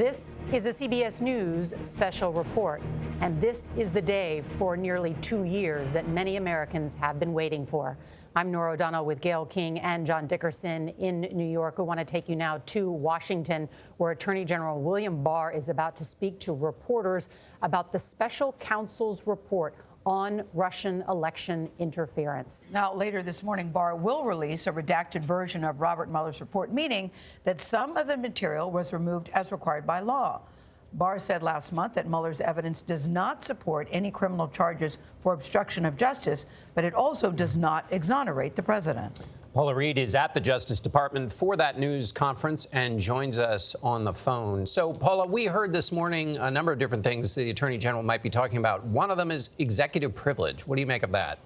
This is a CBS News Special Report, and this is the day for nearly 2 years that many Americans have been waiting for. I'm Norah O'Donnell with Gayle King and John Dickerson in New York. We want to take you now to Washington, where Attorney General William Barr is about to speak to reporters about the special counsel's report on Russian election interference. Now, later this morning, Barr will release a redacted version of Robert Mueller's report, meaning that some of the material was removed as required by law. Barr said last month that Mueller's evidence does not support any criminal charges for obstruction of justice, but it also does not exonerate the president. Paula Reed is at the Justice Department for that news conference and joins us on the phone. So, Paula, we heard this morning a number of different things the Attorney General might be talking about. One of them is executive privilege. What do you make of that?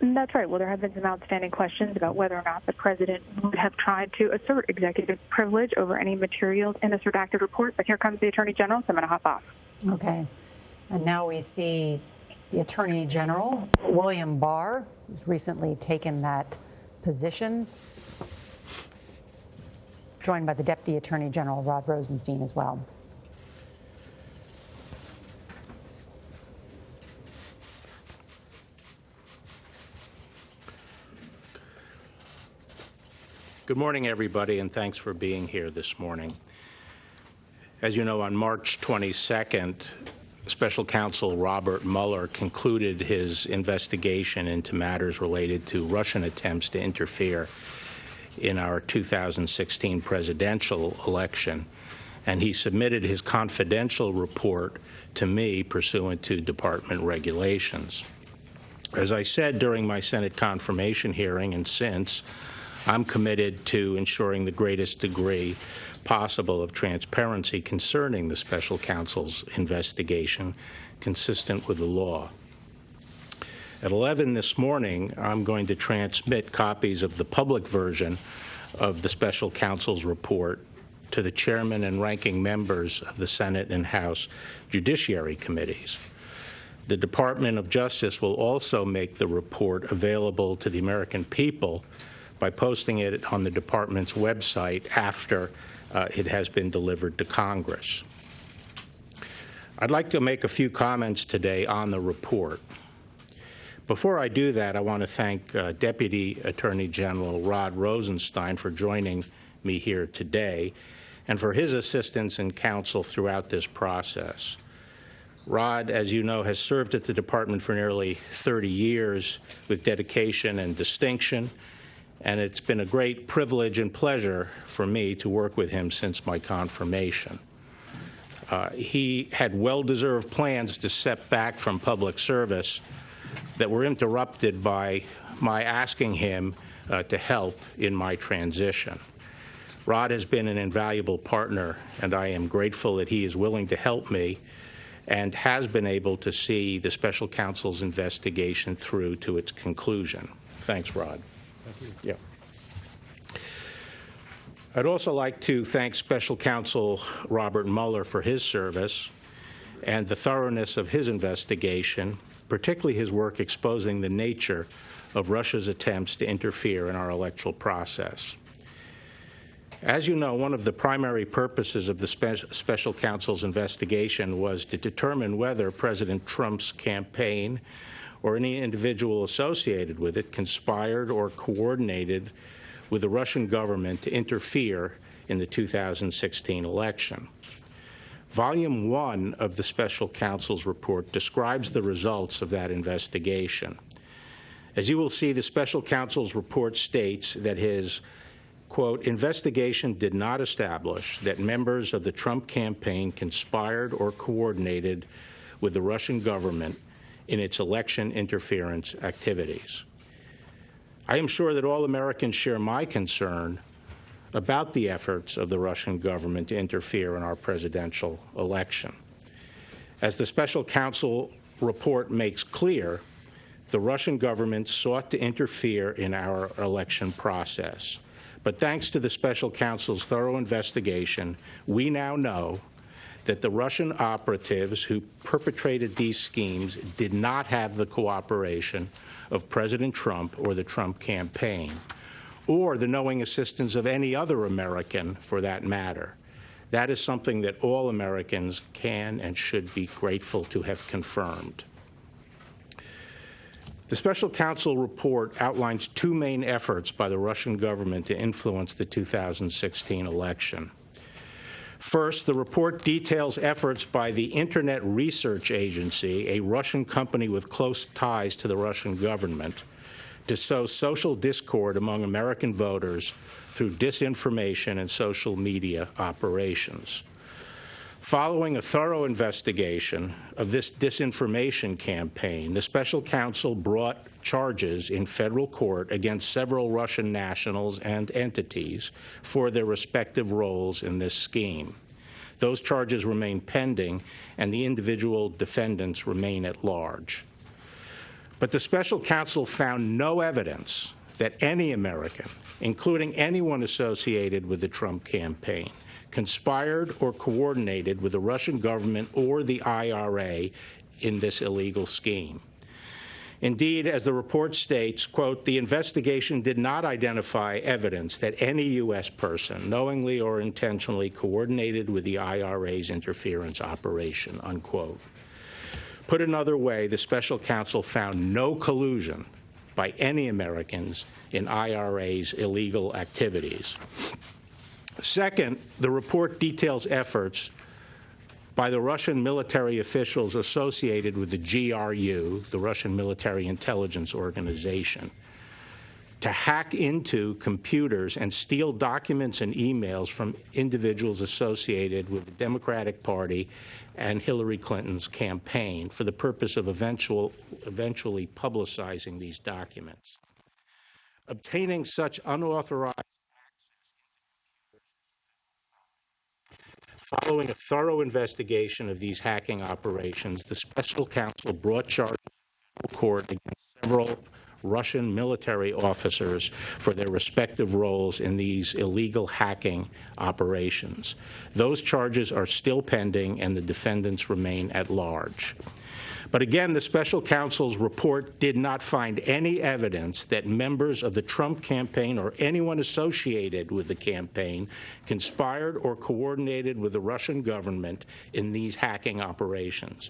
That's right. Well, there have been some outstanding questions about whether or not the president would have tried to assert executive privilege over any materials in this redacted report. But here comes the Attorney General, so I'm going to hop off. Okay. And now we see the Attorney General, William Barr, who's recently taken that position, joined by the Deputy Attorney General, Rosenstein, as well. Good morning, everybody, and thanks for being here this morning. As you know, on March 22nd, Special Counsel Robert Mueller concluded his investigation into matters related to Russian attempts to interfere in our 2016 presidential election, and he submitted his confidential report to me pursuant to department regulations. As I said during my Senate confirmation hearing and since, I'm committed to ensuring the greatest degree possible of transparency concerning the special counsel's investigation, consistent with the law. At 11 this morning, I'm going to transmit copies of the public version of the special counsel's report to the chairman and ranking members of the Senate and House Judiciary Committees. The Department of Justice will also make the report available to the American people by posting it on the department's website after it has been delivered to Congress. I'd like to make a few comments today on the report. Before I do that, I want to thank Deputy Attorney General Rod Rosenstein for joining me here today and for his assistance and counsel throughout this process. Rod, as you know, has served at the department for nearly 30 years with dedication and distinction, and it's been a great privilege and pleasure for me to work with him since my confirmation. He had well-deserved plans to step back from public service that were interrupted by my asking him to help in my transition. Rod has been an invaluable partner, and I am grateful that he is willing to help me and has been able to see the special counsel's investigation through to its conclusion. Thanks, Rod. Thank you. Yeah. I'd also like to thank Special Counsel Robert Mueller for his service and the thoroughness of his investigation, particularly his work exposing the nature of Russia's attempts to interfere in our electoral process. As you know, one of the primary purposes of the Special Counsel's investigation was to determine whether President Trump's campaign or any individual associated with it conspired or coordinated with the Russian government to interfere in the 2016 election. Volume 1 of the Special Counsel's report describes the results of that investigation. As you will see, the Special Counsel's report states that his, quote, investigation did not establish that members of the Trump campaign conspired or coordinated with the Russian government in its election interference activities. I am sure that all Americans share my concern about the efforts of the Russian government to interfere in our presidential election. As the Special Counsel report makes clear, the Russian government sought to interfere in our election process. But thanks to the Special Counsel's thorough investigation, we now know that the Russian operatives who perpetrated these schemes did not have the cooperation of President Trump or the Trump campaign, or the knowing assistance of any other American for that matter. That is something that all Americans can and should be grateful to have confirmed. The special counsel report outlines two main efforts by the Russian government to influence the 2016 election. First, the report details efforts by the Internet Research Agency, a Russian company with close ties to the Russian government, to sow social discord among American voters through disinformation and social media operations. Following a thorough investigation of this disinformation campaign, the special counsel brought charges in federal court against several Russian nationals and entities for their respective roles in this scheme. Those charges remain pending, and the individual defendants remain at large. But the special counsel found no evidence that any American, including anyone associated with the Trump campaign, conspired or coordinated with the Russian government or the IRA in this illegal scheme. Indeed, as the report states, quote, the investigation did not identify evidence that any U.S. person knowingly or intentionally coordinated with the IRA's interference operation, unquote. Put another way, the special counsel found no collusion by any Americans in IRA's illegal activities. Second, the report details efforts by the Russian military officials associated with the GRU, the Russian Military Intelligence Organization, to hack into computers and steal documents and emails from individuals associated with the Democratic Party and Hillary Clinton's campaign for the purpose of eventually publicizing these documents. Obtaining such unauthorized Following a thorough investigation of these hacking operations, the special counsel brought charges in court against several Russian military officers for their respective roles in these illegal hacking operations. Those charges are still pending, and the defendants remain at large. But again, the special counsel's report did not find any evidence that members of the Trump campaign or anyone associated with the campaign conspired or coordinated with the Russian government in these hacking operations.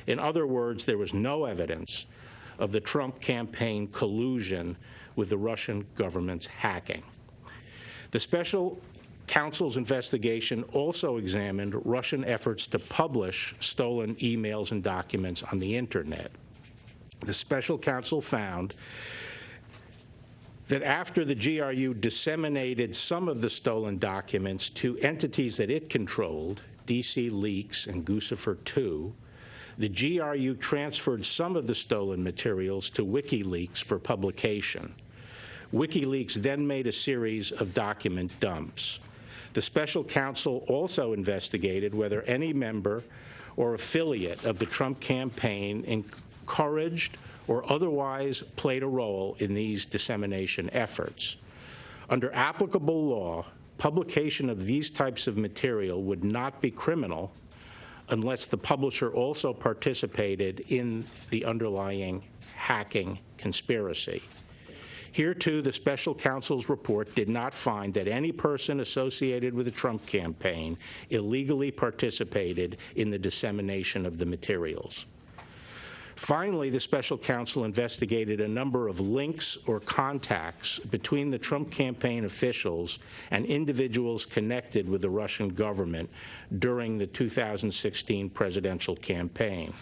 In other words, there was no evidence of the Trump campaign collusion with the Russian government's hacking. The special counsel's investigation also examined Russian efforts to publish stolen emails and documents on the Internet. The special counsel found that after the GRU disseminated some of the stolen documents to entities that it controlled, DC Leaks and Guccifer 2, the GRU transferred some of the stolen materials to WikiLeaks for publication. WikiLeaks then made a series of document dumps. The special counsel also investigated whether any member or affiliate of the Trump campaign encouraged or otherwise played a role in these dissemination efforts. Under applicable law, publication of these types of material would not be criminal unless the publisher also participated in the underlying hacking conspiracy. Here, too, the special counsel's report did not find that any person associated with the Trump campaign illegally participated in the dissemination of the materials. Finally, the special counsel investigated a number of links or contacts between the Trump campaign officials and individuals connected with the Russian government during the 2016 presidential campaign.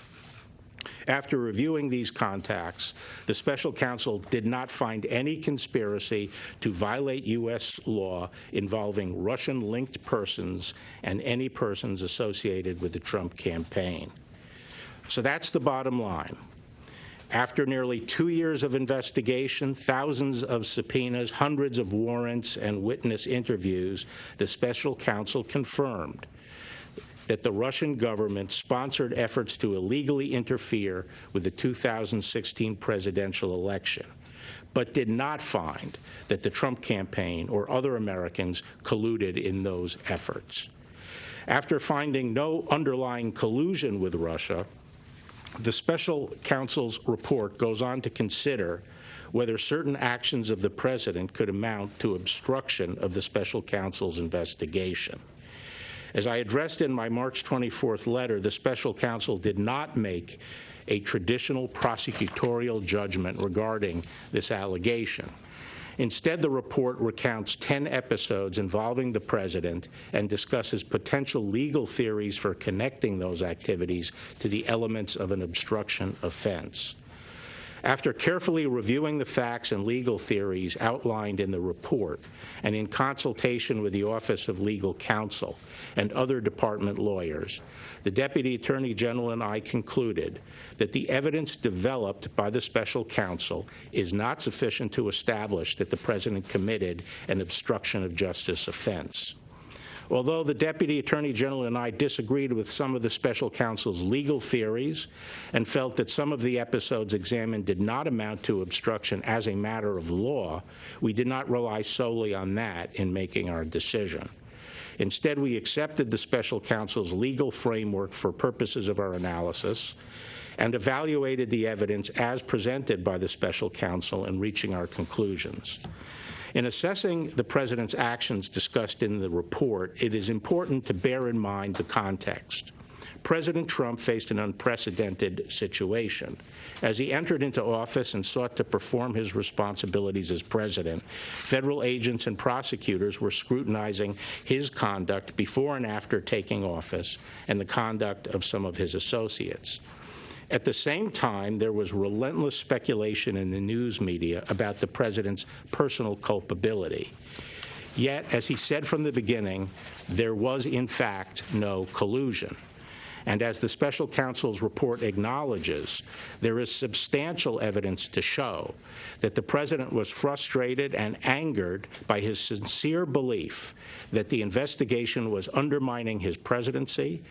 After reviewing these contacts, the special counsel did not find any conspiracy to violate U.S. law involving Russian-linked persons and any persons associated with the Trump campaign. So that's the bottom line. After nearly 2 years of investigation, thousands of subpoenas, hundreds of warrants, and witness interviews, the special counsel confirmed that the Russian government sponsored efforts to illegally interfere with the 2016 presidential election, but did not find that the Trump campaign or other Americans colluded in those efforts. After finding no underlying collusion with Russia, the special counsel's report goes on to consider whether certain actions of the president could amount to obstruction of the special counsel's investigation. As I addressed in my March 24th letter, the special counsel did not make a traditional prosecutorial judgment regarding this allegation. Instead, the report recounts 10 episodes involving the president and discusses potential legal theories for connecting those activities to the elements of an obstruction offense. After carefully reviewing the facts and legal theories outlined in the report, and in consultation with the Office of Legal Counsel and other department lawyers, the Deputy Attorney General and I concluded that the evidence developed by the special counsel is not sufficient to establish that the president committed an obstruction of justice offense. Although the Deputy Attorney General and I disagreed with some of the special counsel's legal theories and felt that some of the episodes examined did not amount to obstruction as a matter of law, we did not rely solely on that in making our decision. Instead, we accepted the special counsel's legal framework for purposes of our analysis and evaluated the evidence as presented by the special counsel in reaching our conclusions. In assessing the president's actions discussed in the report, it is important to bear in mind the context. President Trump faced an unprecedented situation. As he entered into office and sought to perform his responsibilities as president, federal agents and prosecutors were scrutinizing his conduct before and after taking office and the conduct of some of his associates. At the same time, there was relentless speculation in the news media about the president's personal culpability. Yet, as he said from the beginning, there was, in fact, no collusion. And as the special counsel's report acknowledges, there is substantial evidence to show that the president was frustrated and angered by his sincere belief that the investigation was undermining his presidency,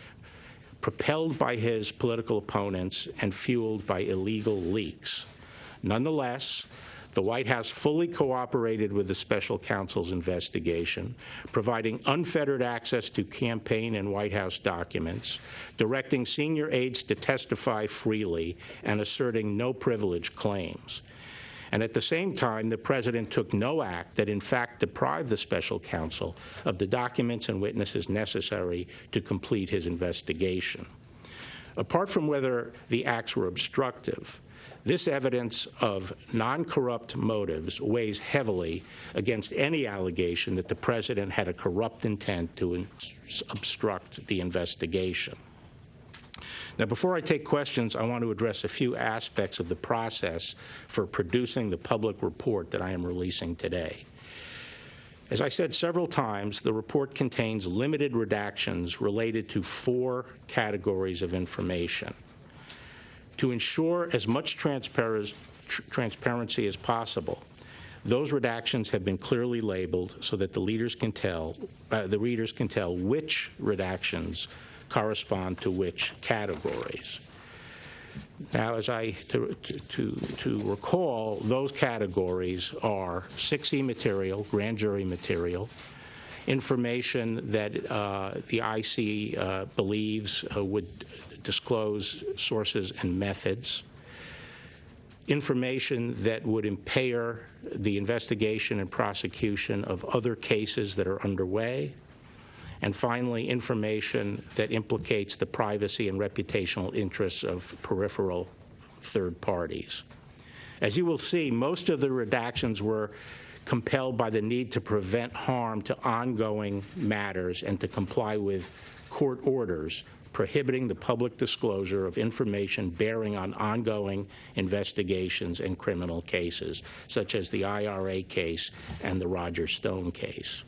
propelled by his political opponents, and fueled by illegal leaks. Nonetheless, the White House fully cooperated with the special counsel's investigation, providing unfettered access to campaign and White House documents, directing senior aides to testify freely, and asserting no privilege claims. And at the same time, the president took no act that in fact deprived the special counsel of the documents and witnesses necessary to complete his investigation. Apart from whether the acts were obstructive, this evidence of non-corrupt motives weighs heavily against any allegation that the president had a corrupt intent to obstruct the investigation. Now, before I take questions, I want to address a few aspects of the process for producing the public report that I am releasing today. As I said several times, the report contains limited redactions related to 4 categories of information. To ensure as much transparency as possible, those redactions have been clearly labeled so that the readers can tell which redactions correspond to which categories. Now, as to recall, those categories are 6E material, grand jury material, information that the IC believes would disclose sources and methods, information that would impair the investigation and prosecution of other cases that are underway, and finally, information that implicates the privacy and reputational interests of peripheral third parties. As you will see, most of the redactions were compelled by the need to prevent harm to ongoing matters and to comply with court orders prohibiting the public disclosure of information bearing on ongoing investigations and criminal cases, such as the IRA case and the Roger Stone case.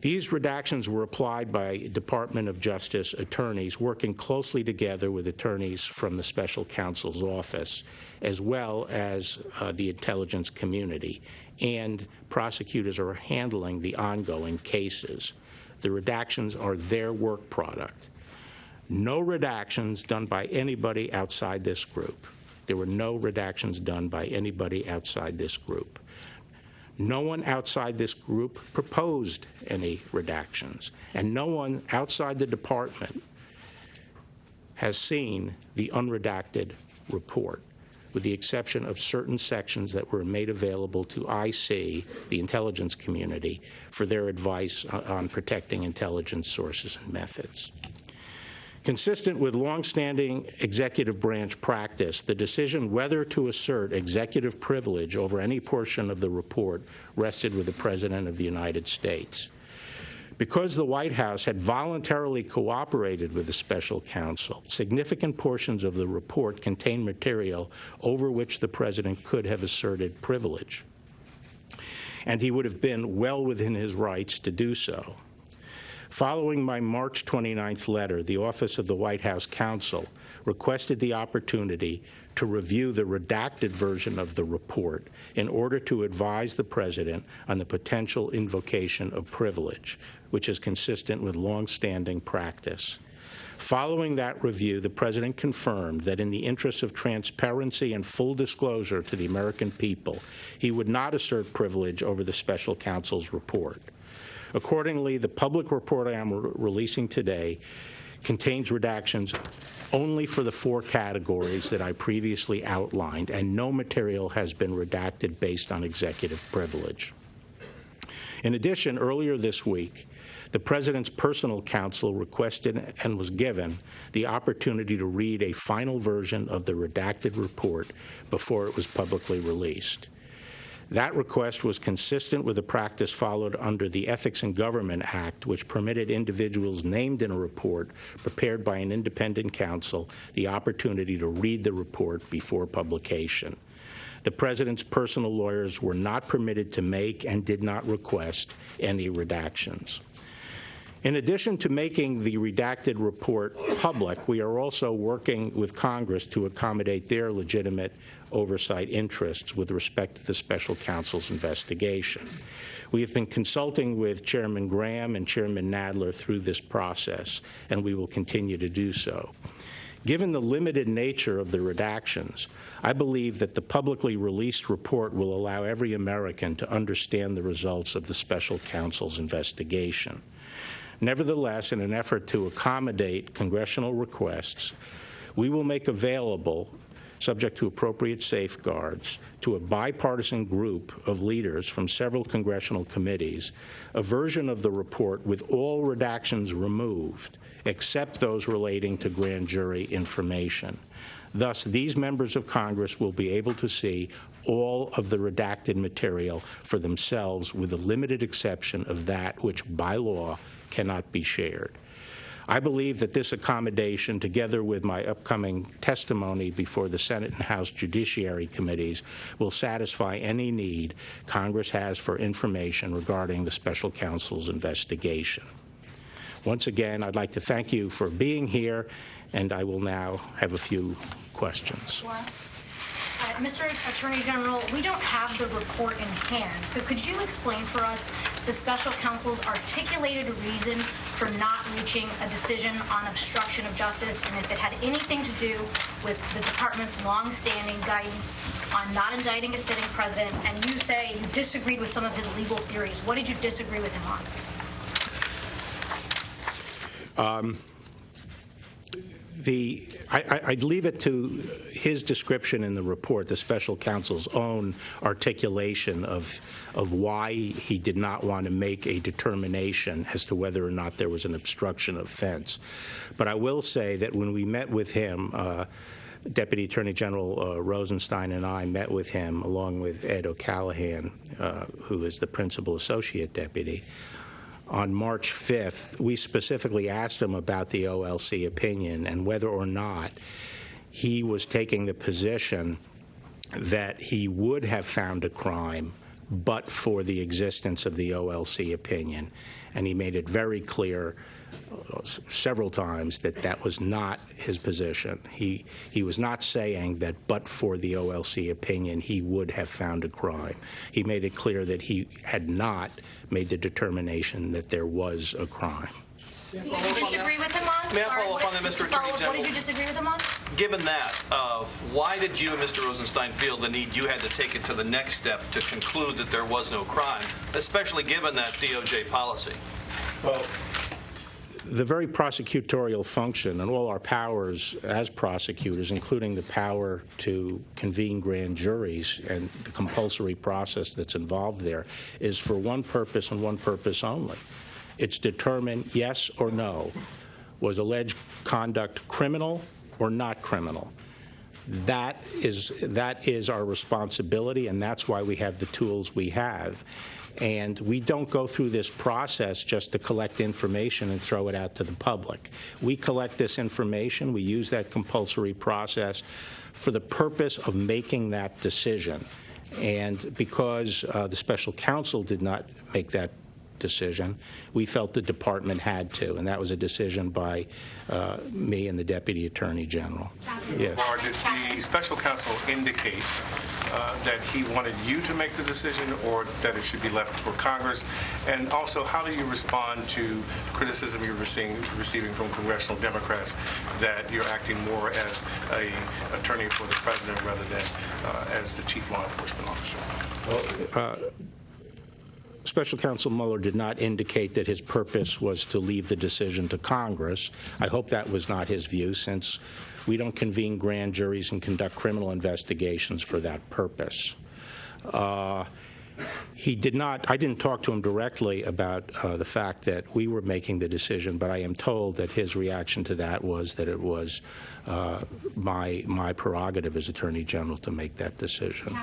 These redactions were applied by Department of Justice attorneys working closely together with attorneys from the special counsel's office, as well as the intelligence community, and prosecutors are handling the ongoing cases. The redactions are their work product. No redactions done by anybody outside this group. There were no redactions done by anybody outside this group. No one outside this group proposed any redactions, and no one outside the department has seen the unredacted report. with the exception of certain sections that were made available to IC, the intelligence community, for their advice on protecting intelligence sources and methods. Consistent with longstanding executive branch practice, the decision whether to assert executive privilege over any portion of the report rested with the President of the United States. Because the White House had voluntarily cooperated with the special counsel, significant portions of the report contained material over which the President could have asserted privilege, and he would have been well within his rights to do so. Following my March 29th letter, the Office of the White House Counsel requested the opportunity to review the redacted version of the report in order to advise the President on the potential invocation of privilege, which is consistent with longstanding practice. Following that review, the President confirmed that in the interest of transparency and full disclosure to the American people, he would not assert privilege over the special counsel's report. Accordingly, the public report I am releasing today contains redactions only for the 4 categories that I previously outlined, and no material has been redacted based on executive privilege. In addition, earlier this week, the President's personal counsel requested and was given the opportunity to read a final version of the redacted report before it was publicly released. That request was consistent with the practice followed under the Ethics in Government Act, which permitted individuals named in a report prepared by an independent counsel the opportunity to read the report before publication. The President's personal lawyers were not permitted to make and did not request any redactions. In addition to making the redacted report public, we are also working with Congress to accommodate their legitimate oversight interests with respect to the special counsel's investigation. We have been consulting with Chairman Graham and Chairman Nadler through this process, and we will continue to do so. Given the limited nature of the redactions, I believe that the publicly released report will allow every American to understand the results of the special counsel's investigation. Nevertheless, in an effort to accommodate congressional requests, we will make available, subject to appropriate safeguards, to a bipartisan group of leaders from several congressional committees, a version of the report with all redactions removed, except those relating to grand jury information. Thus, these members of Congress will be able to see all of the redacted material for themselves, with the limited exception of that which, by law, cannot be shared. I believe that this accommodation, together with my upcoming testimony before the Senate and House Judiciary Committees, will satisfy any need Congress has for information regarding the special counsel's investigation. Once again, I'd like to thank you for being here, and I will now have a few questions. Mr. Attorney General, we don't have the report in hand, so could you explain for us the special counsel's articulated reason for not reaching a decision on obstruction of justice, and if it had anything to do with the department's long-standing guidance on not indicting a sitting president? And you say you disagreed with some of his legal theories. What did you disagree with him on? I'd leave it to his description in the report, the special counsel's own articulation of why he did not want to make a determination as to whether or not there was an obstruction offense. But I will say that when we met with him, Deputy Attorney General Rosenstein and I met with him, along with Ed O'Callaghan, who is the principal associate deputy, on March 5th, we specifically asked him about the OLC opinion and whether or not he was taking the position that he would have found a crime but for the existence of the OLC opinion. And he made it very clear several times that that was not his position. He was not saying that but for the OLC opinion he would have found a crime. He made it clear that he had not made the determination that there was a crime. Did you disagree with him on? May I follow up on that, Mr. Attorney General? What did you disagree with him on? Given that, why did you and Mr. Rosenstein feel the need you had to take it to the next step to conclude that there was no crime, especially given that DOJ policy? Well, the very prosecutorial function and all our powers as prosecutors, including the power to convene grand juries and the compulsory process that's involved there, is for one purpose and one purpose only. It's determine yes or no. Was alleged conduct criminal or not criminal? That is our responsibility, and that's why we have the tools we have. And we don't go through this process just to collect information and throw it out to the public. We collect this information, we use that compulsory process for the purpose of making that decision. And because the special counsel did not make that decision, we felt the department had to, and that was a decision by me and the Deputy Attorney General. Yes. Or did the special counsel indicate that he wanted you to make the decision or that it should be left for Congress? And also, how do you respond to criticism you're receiving from congressional Democrats that you're acting more as an attorney for the president rather than as the chief law enforcement officer? Well, Special Counsel Mueller did not indicate that his purpose was to leave the decision to Congress. I hope that was not his view, since we don't convene grand juries and conduct criminal investigations for that purpose. He did not. I didn't talk to him directly about the fact that we were making the decision, but I am told that his reaction to that was that it was my prerogative as Attorney General to make that decision.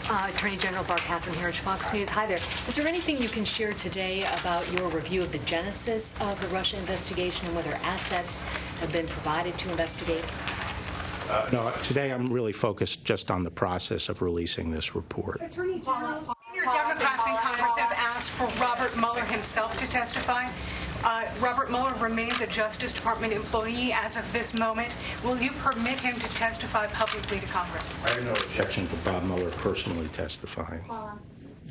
Attorney General Barr, Catherine Herridge, Fox News. Hi there. Is there anything you can share today about your review of the genesis of the Russia investigation and whether assets have been provided to investigate? No, today I'm really focused just on the process of releasing this report. Attorney General, senior Democrats in Congress have asked for Robert Mueller himself to testify. Robert Mueller remains a Justice Department employee as of this moment. Will you permit him to testify publicly to Congress? I have no objection to Bob Mueller personally testifying.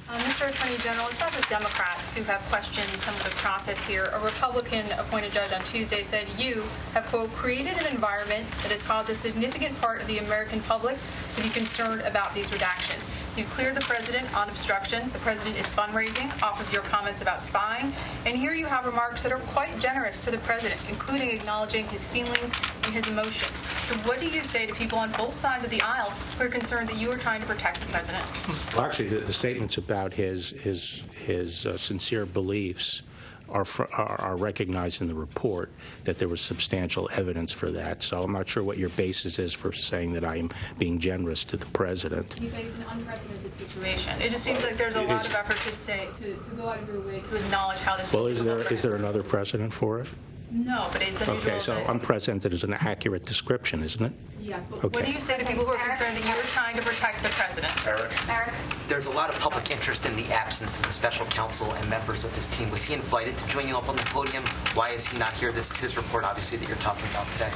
Mr. Attorney General, it's not the Democrats who have questioned some of the process here. A Republican-appointed judge on Tuesday said you have, quote, created an environment that has caused a significant part of the American public to be concerned about these redactions. You cleared the president on obstruction. The president is fundraising off of your comments about spying. And here you have remarks that are quite generous to the president, including acknowledging his feelings and his emotions. So what do you say to people on both sides of the aisle who are concerned that you are trying to protect the president? Well, actually, the statements about his sincere beliefs are recognized in the report, that there was substantial evidence for that. So I'm not sure what your basis is for saying that I am being generous to the president. You face an unprecedented situation. It just seems like there's a lot of effort to go out of your way to acknowledge how this. Well, is there another precedent for it? No, but it's unusual. Okay, so unprecedented is an accurate description, isn't it? Yes, but okay. What do you say to people who are concerned that you are trying to protect the president? Eric? There's a lot of public interest in the absence of the special counsel and members of his team. Was he invited to join you up on the podium? Why is he not here? This is his report, obviously, that you're talking about today.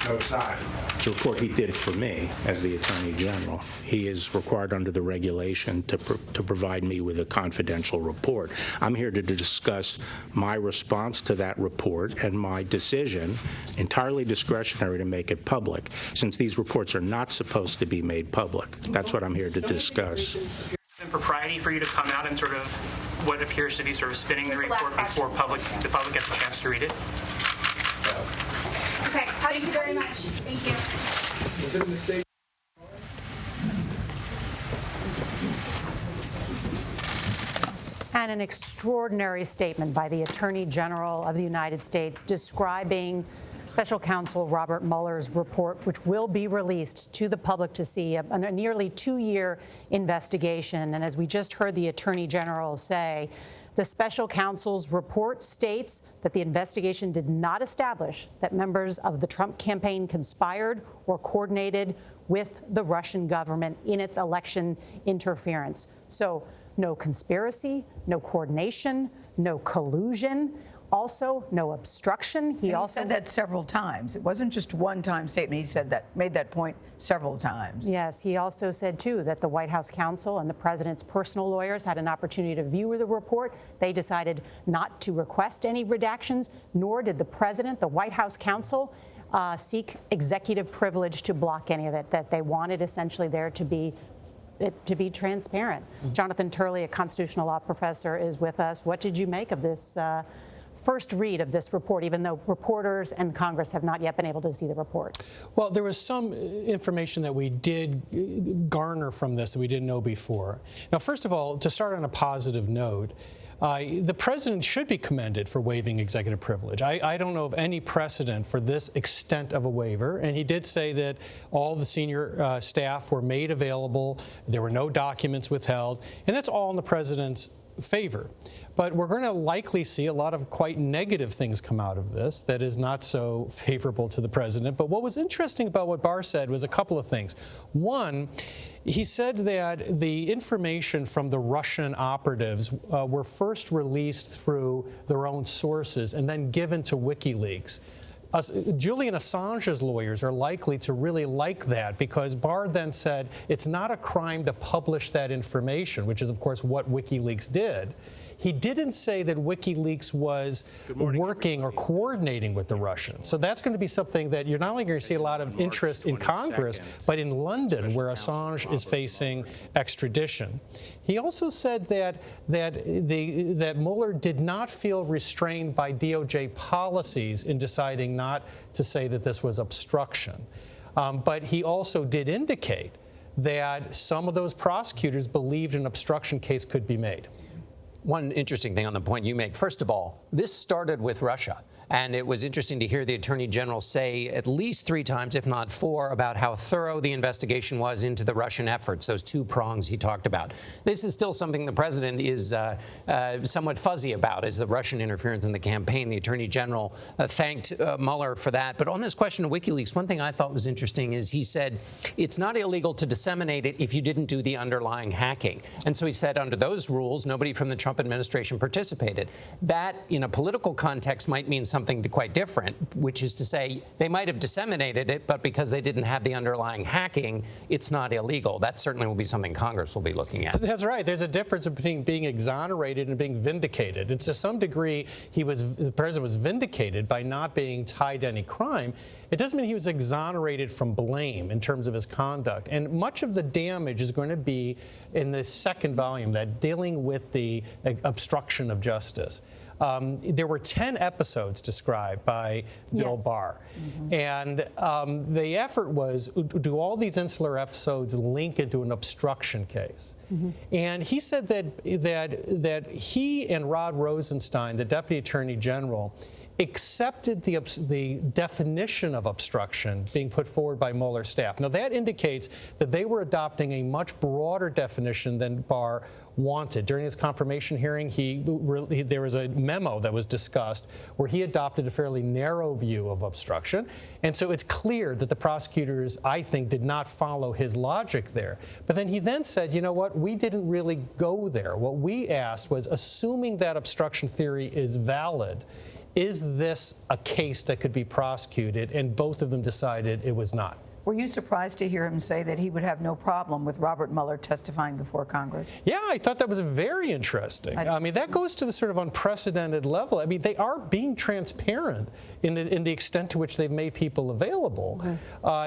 No, it's not. It's a report he did for me as the Attorney General. He is required under the regulation to provide me with a confidential report. I'm here to discuss my response to that report and my decision, entirely discretionary, to make it public, since these reports are not supposed to be made public. That's what I'm here to discuss. Impropriety for you to come out and sort of what appears to be sort of spinning the report before the public gets a chance to read it? Okay, thank you very much. Thank you. And an extraordinary statement by the Attorney General of the United States describing Special Counsel Robert Mueller's report, which will be released to the public to see, a nearly 2-year investigation. And as we just heard the Attorney General say, the Special Counsel's report states that the investigation did not establish that members of the Trump campaign conspired or coordinated with the Russian government in its election interference. So no conspiracy, no coordination, no collusion. Also, no obstruction. He also said that several times. It wasn't just one-time statement. He said made that point several times. Yes, he also said, too, that the White House counsel and the president's personal lawyers had an opportunity to view the report. They decided not to request any redactions, nor did the president, the White House counsel, seek executive privilege to block any of it, that they wanted essentially there to be transparent. Jonathan Turley, a constitutional law professor, is with us. What did you make of this first read of this report, even though reporters and Congress have not yet been able to see the report? Well, there was some information that we did garner from this that we didn't know before. Now, first of all, to start on a positive note, the president should be commended for waiving executive privilege. I don't know of any precedent for this extent of a waiver, and he did say that all the senior staff were made available, there were no documents withheld, and that's all in the president's favor. But we're going to likely see a lot of quite negative things come out of this that is not so favorable to the president. But what was interesting about what Barr said was a couple of things. One, he said that the information from the Russian operatives were first released through their own sources and then given to WikiLeaks. Julian Assange's lawyers are likely to really like that, because Barr then said it's not a crime to publish that information, which is, of course, what WikiLeaks did. He didn't say that WikiLeaks was working or coordinating with the Russians. So that's going to be something that you're not only going to see a lot of interest in Congress, but in London, where Assange is facing extradition. He also said that Mueller did not feel restrained by DOJ policies in deciding not to say that this was obstruction. But he also did indicate that some of those prosecutors believed an obstruction case could be made. One interesting thing on the point you make. First of all, this started with Russia. And it was interesting to hear the Attorney General say at least 3 times, if not 4, about how thorough the investigation was into the Russian efforts, those 2 prongs he talked about. This is still something the president is somewhat fuzzy about, is the Russian interference in the campaign. The Attorney General thanked Mueller for that. But on this question of WikiLeaks, one thing I thought was interesting is he said it's not illegal to disseminate it if you didn't do the underlying hacking. And so he said under those rules, nobody from the Trump administration participated. That, in a political context, might mean something quite different, which is to say they might have disseminated it, but because they didn't have the underlying hacking, it's not illegal. That certainly will be something Congress will be looking at. That's right. There's a difference between being exonerated and being vindicated. And to some degree, the president was vindicated by not being tied to any crime. It doesn't mean he was exonerated from blame in terms of his conduct. And much of the damage is going to be in the second volume, that dealing with the obstruction of justice. There were 10 episodes described by Bill Barr. And the effort was, do all these insular episodes link into an obstruction case? And he said that he and Rod Rosenstein, the Deputy Attorney General, accepted the definition of obstruction being put forward by Mueller's staff. Now, that indicates that they were adopting a much broader definition than Barr wanted. During his confirmation hearing, there was a memo that was discussed where he adopted a fairly narrow view of obstruction. And so it's clear that the prosecutors, I think, did not follow his logic there. But then he then said, you know what, we didn't really go there. What we asked was, assuming that obstruction theory is valid, is this a case that could be prosecuted? And both of them decided it was not. Were you surprised to hear him say that he would have no problem with Robert Mueller testifying before Congress? Yeah, I thought that was very interesting. I mean, that goes to the sort of unprecedented level. I mean, they are being transparent in the extent to which they've made people available.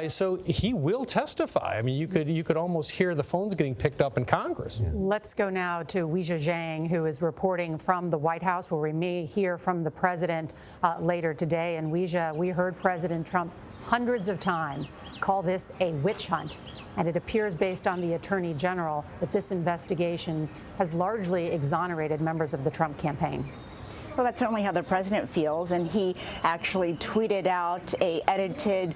So he will testify. I mean, you could almost hear the phones getting picked up in Congress. Let's go now to Weijia Zhang, who is reporting from the White House, where we may hear from the president later today. And Weijia, we heard President Trump hundreds of times call this a witch hunt. And it appears, based on the Attorney General, that this investigation has largely exonerated members of the Trump campaign. Well, that's certainly how the president feels, and he actually tweeted out a edited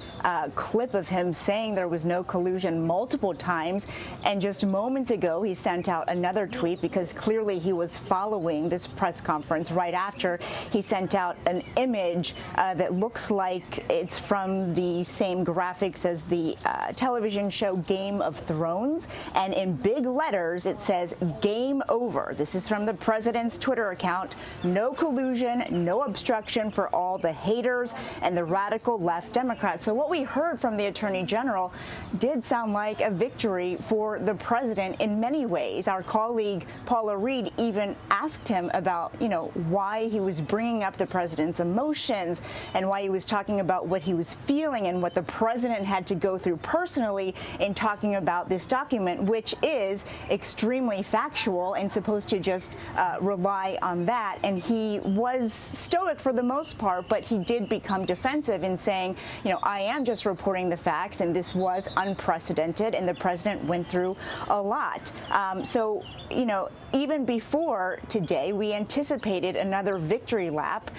clip of him saying there was no collusion multiple times, and just moments ago he sent out another tweet because clearly he was following this press conference. Right after, he sent out an image that looks like it's from the same graphics as the television show Game of Thrones, and in big letters it says "Game Over." This is from the president's Twitter account. No collusion, no obstruction for all the haters and the radical left Democrats. So what we heard from the Attorney General did sound like a victory for the president in many ways. Our colleague Paula Reed even asked him about, why he was bringing up the president's emotions and why he was talking about what he was feeling and what the president had to go through personally in talking about this document, which is extremely factual and supposed to just rely on that. And he he was stoic for the most part, but he did become defensive in saying, I am just reporting the facts, and this was unprecedented, and the president went through a lot. So, even before today, we anticipated another victory lap.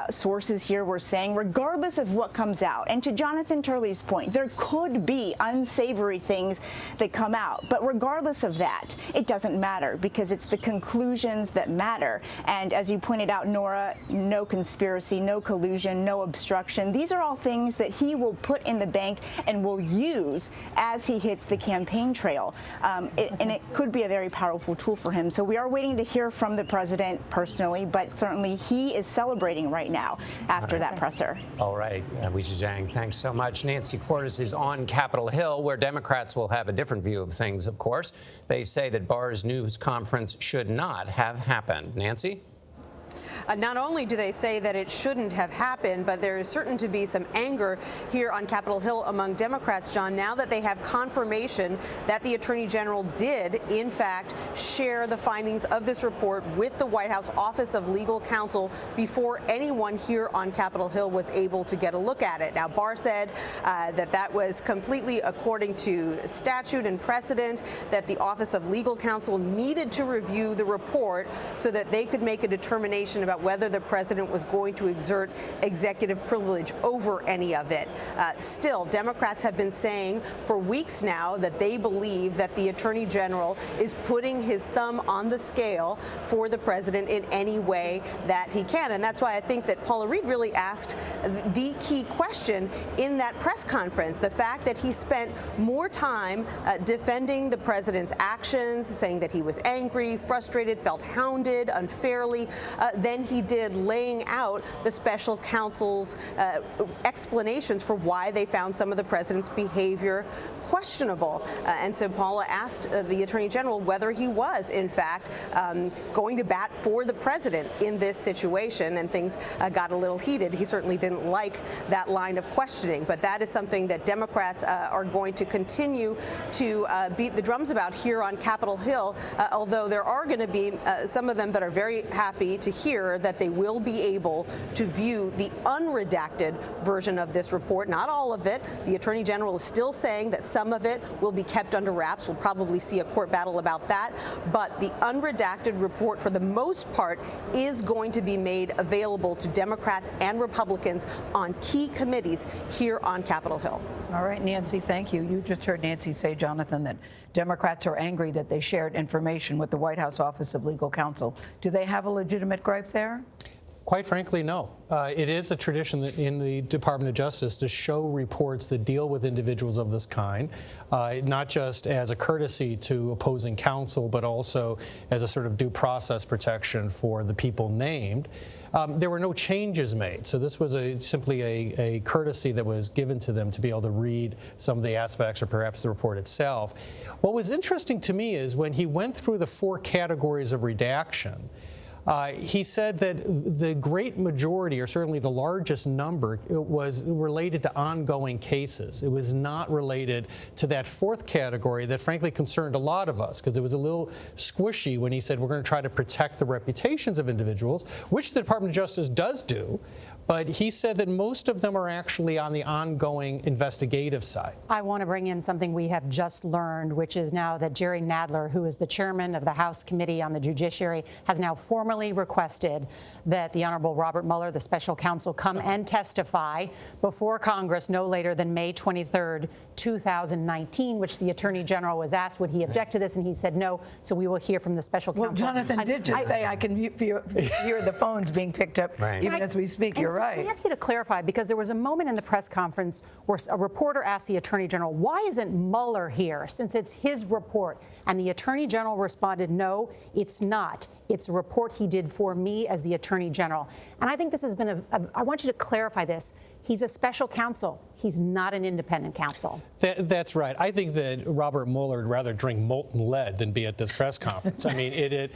Sources here were saying, regardless of what comes out, and to Jonathan Turley's point, there could be unsavory things that come out. But regardless of that, it doesn't matter because it's the conclusions that matter. And as you pointed out, Nora, no conspiracy, no collusion, no obstruction. These are all things that he will put in the bank and will use as he hits the campaign trail. And it could be a very powerful tool for him. So we are waiting to hear from the president personally, but certainly he is celebrating right now after that presser. All right, Weijia Jiang, thanks so much. Nancy Cordes is on Capitol Hill, where Democrats will have a different view of things, of course. They say that Barr's news conference should not have happened. Nancy? Not only do they say that it shouldn't have happened, but there is certain to be some anger here on Capitol Hill among Democrats, John, now that they have confirmation that the Attorney General did, in fact, share the findings of this report with the White House Office of Legal Counsel before anyone here on Capitol Hill was able to get a look at it. Now, Barr said that was completely according to statute and precedent, that the Office of Legal Counsel needed to review the report so that they could make a determination about whether the president was going to exert executive privilege over any of it. Still, Democrats have been saying for weeks now that they believe that the Attorney General is putting his thumb on the scale for the president in any way that he can. And that's why I think that Paula Reed really asked the key question in that press conference, the fact that he spent more time defending the president's actions, saying that he was angry, frustrated, felt hounded unfairly, than he did laying out the special counsel's explanations for why they found some of the president's behavior questionable. And so Paula asked the Attorney General whether he was, in fact, going to bat for the president in this situation, and things got a little heated. He certainly didn't like that line of questioning, but that is something that Democrats are going to continue to beat the drums about here on Capitol Hill, although there are going to be some of them that are very happy to hear that they will be able to view the unredacted version of this report. Not all of it. The Attorney General is still saying that some of it will be kept under wraps. We'll probably see a court battle about that. But the unredacted report, for the most part, is going to be made available to Democrats and Republicans on key committees here on Capitol Hill. All right, Nancy, thank you. You just heard Nancy say, Jonathan, that Democrats are angry that they shared information with the White House Office of Legal Counsel. Do they have a legitimate gripe there? Quite frankly, no. It is a tradition in the Department of Justice to show reports that deal with individuals of this kind, not just as a courtesy to opposing counsel, but also as a sort of due process protection for the people named. There were no changes made, so this was simply a courtesy that was given to them to be able to read some of the aspects or perhaps the report itself. What was interesting to me is when he went through the 4 categories of redaction, he said that the great majority, or certainly the largest number, was related to ongoing cases. It was not related to that 4th category that frankly concerned a lot of us, because it was a little squishy when he said we're going to try to protect the reputations of individuals, which the Department of Justice does do. But he said that most of them are actually on the ongoing investigative side. I want to bring in something we have just learned, which is now that Jerry Nadler, who is the chairman of the House Committee on the Judiciary, has now formally requested that the Honorable Robert Mueller, the special counsel, come and testify before Congress no later than May 23rd, 2019, which the Attorney General was asked, would he object to this? And he said no, so we will hear from the special counsel. Well, Jonathan did just say I can hear the phones being picked up even as we speak. You're right. Let me ask you to clarify, because there was a moment in the press conference where a reporter asked the Attorney General, why isn't Mueller here since it's his report? And the Attorney General responded, no, it's not. It's a report he did for me as the Attorney General. And I think this has been I want you to clarify this. He's a special counsel. He's not an independent counsel. That's right. I think that Robert Mueller would rather drink molten lead than be at this press conference. I mean,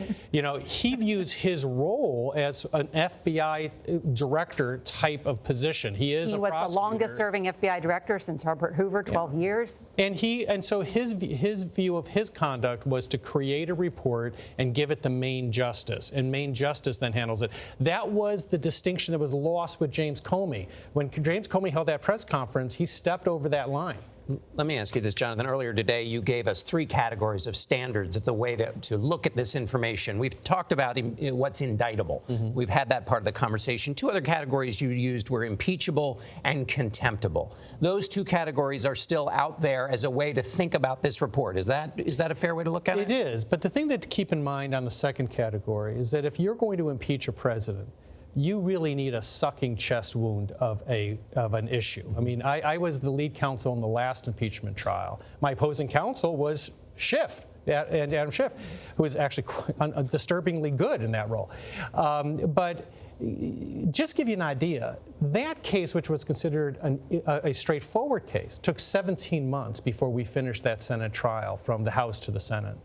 he views his role as an FBI director type of position. He is a prosecutor. He was the longest-serving FBI director since Herbert Hoover, 12 years. And so his view of his conduct was to create a report and give it to Main Justice, and Main Justice then handles it. That was the distinction that was lost with James Comey. When James Comey held that press conference, he stepped over that line. Let me ask you this, Jonathan. Earlier today, you gave us 3 categories of standards of the way to look at this information. We've talked about what's indictable. We've had that part of the conversation. 2 other categories you used were impeachable and contemptible. Those 2 categories are still out there as a way to think about this report. Is that a fair way to look at it? It is. But the thing that to keep in mind on the second category is that if you're going to impeach a president, you really need a sucking chest wound of an issue. I mean, I was the lead counsel in the last impeachment trial. My opposing counsel was Schiff, and Adam Schiff, who was actually disturbingly good in that role. But just to give you an idea, that case, which was considered a straightforward case, took 17 months before we finished that Senate trial from the House to the Senate.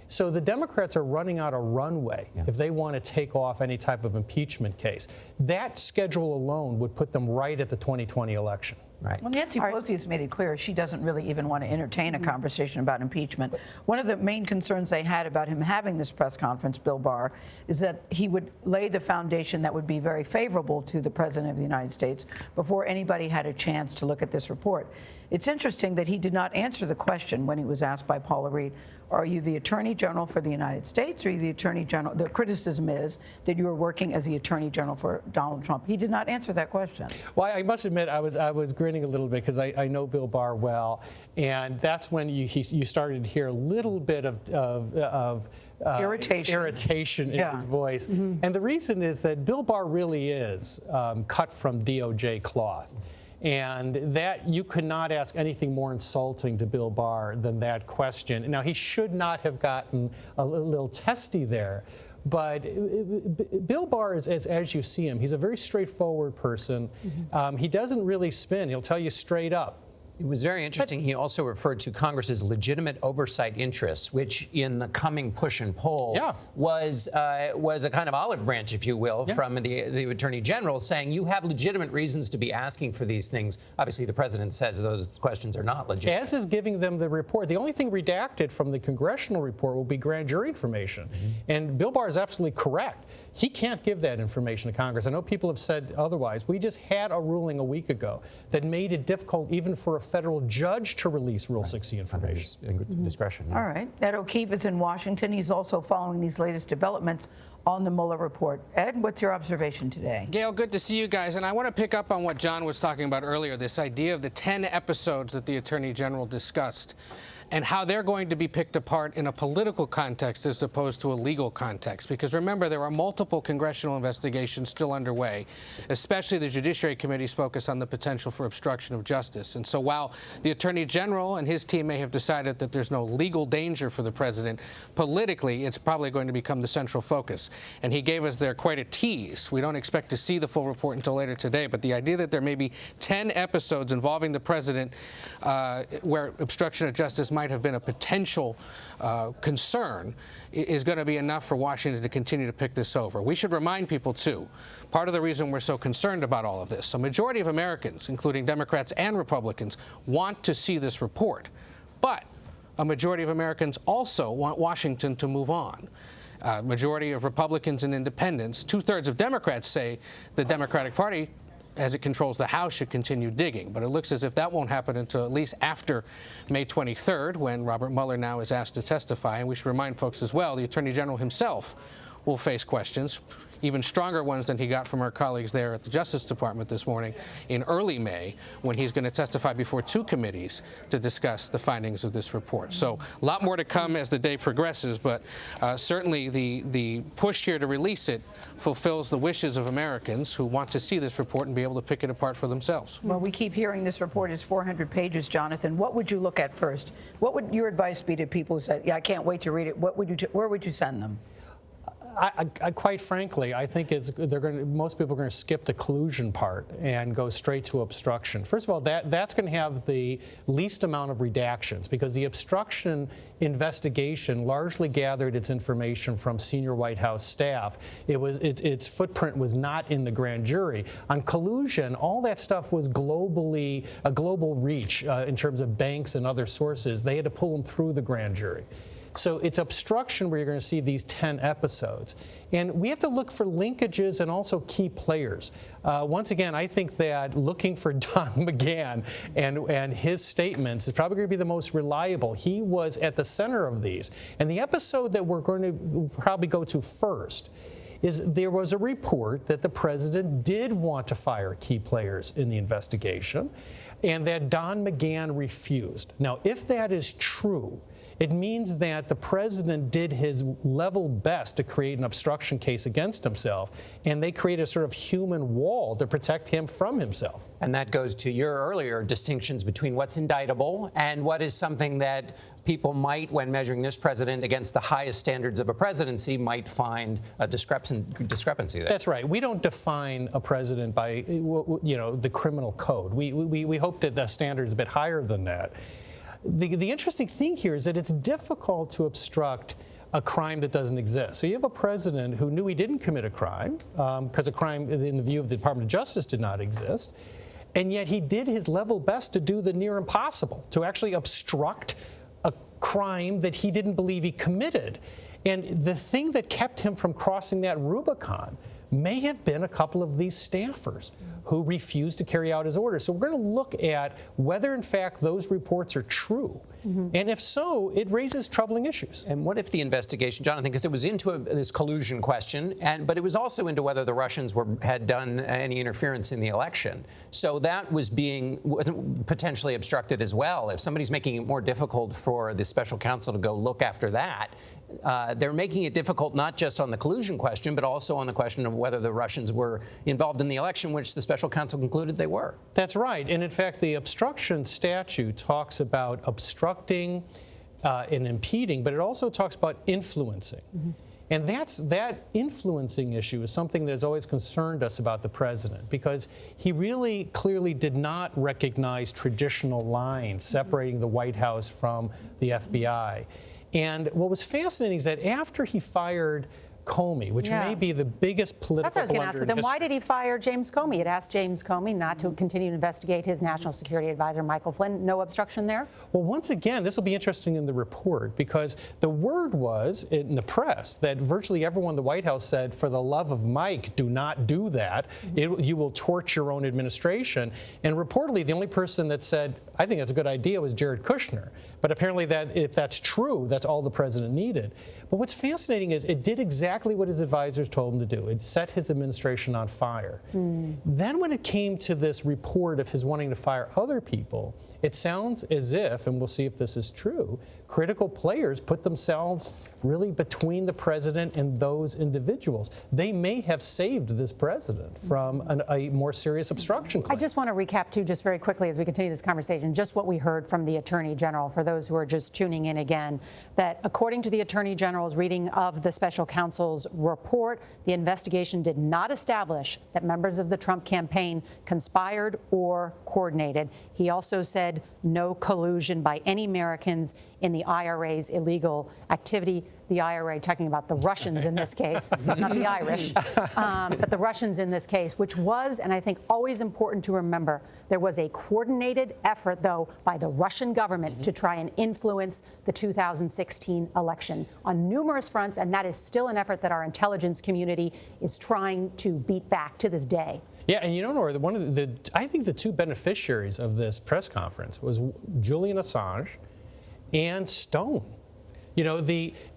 So the Democrats are running out of runway if they want to take off any type of impeachment case. That schedule alone would put them right at the 2020 election. Right. Well, Nancy Pelosi has made it clear she doesn't really even want to entertain a conversation about impeachment. One of the main concerns they had about him having this press conference, Bill Barr, is that he would lay the foundation that would be very favorable to the President of the United States before anybody had a chance to look at this report. It's interesting that he did not answer the question when he was asked by Paula Reed, are you the Attorney General for the United States or are you the Attorney General? The criticism is that you are working as the Attorney General for Donald Trump. He did not answer that question. Well, I must admit, I was grinning a little bit because I know Bill Barr well, and that's when you started to hear a little bit of irritation in his voice. And the reason is that Bill Barr really is cut from DOJ cloth. And that you could not ask anything more insulting to Bill Barr than that question. Now, he should not have gotten a little testy there. But Bill Barr is, as you see him, he's a very straightforward person. He doesn't really spin. He'll tell you straight up. It was very interesting. He also referred to Congress's legitimate oversight interests, which in the coming push and pull was a kind of olive branch, if you will, from the Attorney General, saying you have legitimate reasons to be asking for these things. Obviously, the president says those questions are not legitimate. As is giving them the report. The only thing redacted from the congressional report will be grand jury information. And Bill Barr is absolutely correct. He can't give that information to Congress. I know people have said otherwise. We just had a ruling a week ago that made it difficult even for a federal judge to release Rule 60 information. Discretion. All right. Ed O'Keefe is in Washington. He's also following these latest developments on the Mueller report. Ed, what's your observation today? Gail, good to see you guys. And I want to pick up on what John was talking about earlier, this idea of the 10 episodes that the Attorney General discussed, and how they're going to be picked apart in a political context as opposed to a legal context. Because remember, there are multiple congressional investigations still underway, especially the Judiciary Committee's focus on the potential for obstruction of justice. And so while the Attorney General and his team may have decided that there's no legal danger for the president, politically, it's probably going to become the central focus. And he gave us there quite a tease. We don't expect to see the full report until later today, but the idea that there may be 10 episodes involving the president where obstruction of justice might have been a potential concern is going to be enough for Washington to continue to pick this over. We should remind people, too, part of the reason we're so concerned about all of this, a majority of Americans, including Democrats and Republicans, want to see this report. But a majority of Americans also want Washington to move on. Majority of Republicans and independents, 2/3 of Democrats say the Democratic Party, as it controls the House, should continue digging. But it looks as if that won't happen until at least after May 23rd, when Robert Mueller now is asked to testify. And we should remind folks as well, the Attorney General himself will face questions, even stronger ones than he got from our colleagues there at the Justice Department this morning in early May, when he's going to testify before 2 committees to discuss the findings of this report. So a lot more to come as the day progresses, but certainly the push here to release it fulfills the wishes of Americans who want to see this report and be able to pick it apart for themselves. Well, we keep hearing this report is 400 pages, Jonathan. What would you look at first? What would your advice be to people who said, yeah, I can't wait to read it? Where would you send them? Quite frankly, I think most people are going to skip the collusion part and go straight to obstruction. First of all, that's going to have the least amount of redactions because the obstruction investigation largely gathered its information from senior White House staff. Its footprint was not in the grand jury. On collusion, all that stuff was globally a global reach in terms of banks and other sources. They had to pull them through the grand jury. So it's obstruction where you're going to see these 10 episodes. And we have to look for linkages and also key players. Once again, I think that looking for Don McGahn and his statements is probably going to be the most reliable. He was at the center of these. And the episode that we're going to probably go to first is there was a report that the president did want to fire key players in the investigation and that Don McGahn refused. Now, if that is true, it means that the president did his level best to create an obstruction case against himself, and they created a sort of human wall to protect him from himself. And that goes to your earlier distinctions between what's indictable and what is something that people might, when measuring this president against the highest standards of a presidency, might find a discrepancy there. That's right. We don't define a president by, the criminal code. We hope that the standard is a bit higher than that. The interesting thing here is that it's difficult to obstruct a crime that doesn't exist. So you have a president who knew he didn't commit a crime because a crime, in the view of the Department of Justice, did not exist, and yet he did his level best to do the near impossible, to actually obstruct a crime that he didn't believe he committed. And the thing that kept him from crossing that Rubicon may have been a couple of these staffers who refused to carry out his orders. So we're going to look at whether, in fact, those reports are true. And if so, it raises troubling issues. And what if the investigation, Jonathan, because it was into this collusion question, but it was also into whether the Russians had done any interference in the election. So that wasn't potentially obstructed as well. If somebody's making it more difficult for the special counsel to go look after that, they're making it difficult not just on the collusion question, but also on the question of whether the Russians were involved in the election, which the special counsel concluded they were. That's right. And in fact, the obstruction statute talks about obstructing and impeding, but it also talks about influencing. And that influencing issue is something that has always concerned us about the president, because he really clearly did not recognize traditional lines separating the White House from the FBI. And what was fascinating is that after he fired Comey, which may be the biggest political That's what I was going to ask. But then history. why did he fire James Comey? It asked James Comey not to continue to investigate his national security advisor, Michael Flynn. No obstruction there? Well, once again, this will be interesting in the report, because the word was in the press that virtually everyone in the White House said, for the love of Mike, do not do that. You will torch your own administration. And reportedly, the only person that said, I think that's a good idea, was Jared Kushner. But apparently, if that's true, that's all the president needed. But what's fascinating is it did exactly what his advisors told him to do. It set his administration on fire. Then when it came to this report of his wanting to fire other people, it sounds as if, and we'll see if this is true, critical players put themselves really between the president and those individuals. They may have saved this president from a more serious obstruction claim. I just want to recap, too, just very quickly as we continue this conversation, just what we heard from the Attorney General, for those who are just tuning in again, that according to the Attorney General's reading of the special counsel's report, the investigation did not establish that members of the Trump campaign conspired or coordinated. He also said no collusion by any Americans in the IRA's illegal activity. The IRA, talking about the Russians in this case, not the Irish, but the Russians in this case, which was, and I think always important to remember, there was a coordinated effort, though, by the Russian government to try and influence the 2016 election on numerous fronts, and that is still an effort that our intelligence community is trying to beat back to this day. Yeah, and Nora, I think the two beneficiaries of this press conference was Julian Assange and Stone.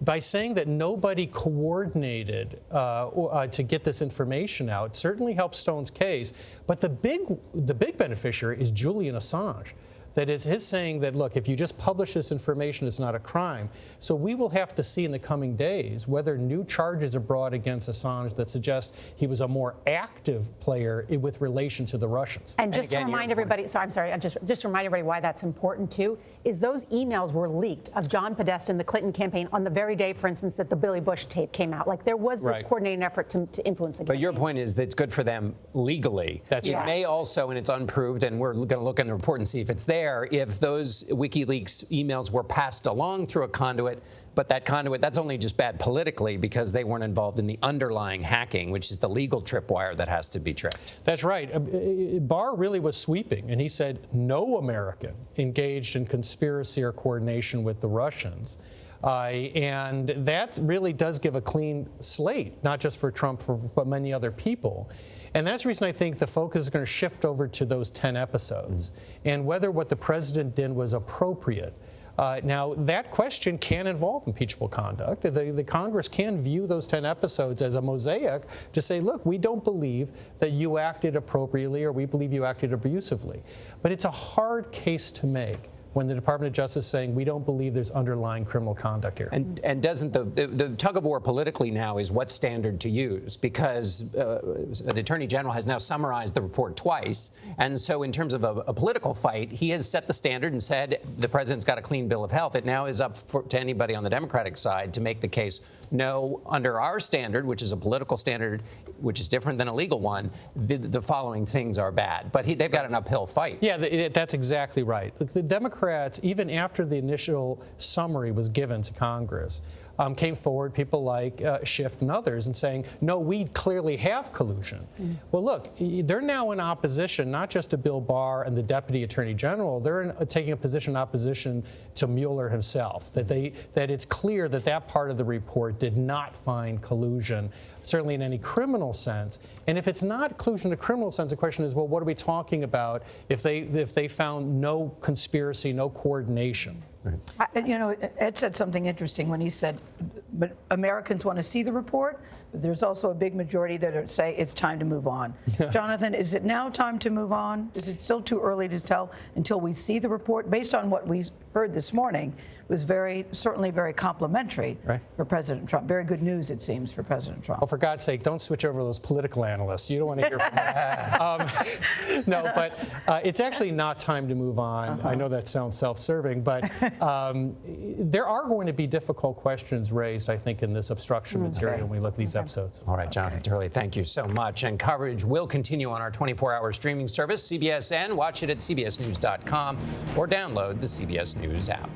By saying that nobody coordinated to get this information out certainly helps Stone's case, but the big beneficiary is Julian Assange. that is his saying that, look, if you just publish this information, it's not a crime. So we will have to see in the coming days whether new charges are brought against Assange that suggest he was a more active player with relation to the Russians. And just to remind everybody, so I'm sorry, just to remind everybody why that's important too, is those emails were leaked of John Podesta and the Clinton campaign on the very day, for instance, that the Billy Bush tape came out. Like there was this coordinated effort to influence the campaign. But your point is that it's good for them legally. That's right. It may also, and it's unproved, and we're going to look in the report and see if it's there, if those WikiLeaks emails were passed along through a conduit, but that conduit, that's only just bad politically because they weren't involved in the underlying hacking, which is the legal tripwire that has to be tripped. That's right. Barr really was sweeping, and he said no American engaged in conspiracy or coordination with the Russians. And that really does give a clean slate, not just for Trump, but many other people. And that's the reason I think the focus is going to shift over to those 10 episodes and whether what the president did was appropriate. Now, that question can involve impeachable conduct. The Congress can view those 10 episodes as a mosaic to say, look, we don't believe that you acted appropriately or we believe you acted abusively. But it's a hard case to make when the Department of Justice is saying we don't believe there's underlying criminal conduct here. And doesn't the tug of war politically now is what standard to use, because the Attorney General has now summarized the report twice, and so in terms of a political fight, he has set the standard and said the president's got a clean bill of health. It now is up to anybody on the Democratic side to make the case, no, under our standard, which is a political standard, which is different than a legal one, the following things are bad. But they've got an uphill fight. Yeah, that's exactly right. The Democrats, even after the initial summary was given to Congress, came forward, people like Schiff and others, and saying, no, we clearly have collusion. Well, look, they're now in opposition, not just to Bill Barr and the Deputy Attorney General, they're taking a position in opposition to Mueller himself, that it's clear that that part of the report did not find collusion, certainly in any criminal sense. And if it's not collusion in a criminal sense, the question is, well, what are we talking about if they found no conspiracy, no coordination? Right. You know, Ed said something interesting when he said, but Americans want to see the report, but there's also a big majority that say it's time to move on. Jonathan, is it now time to move on? Is it still too early to tell until we see the report? Based on what we heard this morning, was certainly very complimentary for President Trump. Very good news, it seems, for President Trump. Oh, for God's sake, don't switch over to those political analysts. You don't want to hear from them. No, but it's actually not time to move on. I know that sounds self-serving, but there are going to be difficult questions raised, I think, in this obstruction material when we look at these episodes. All right, Jonathan Turley, thank you so much. And coverage will continue on our 24-hour streaming service, CBSN. Watch it at cbsnews.com or download the CBS News app.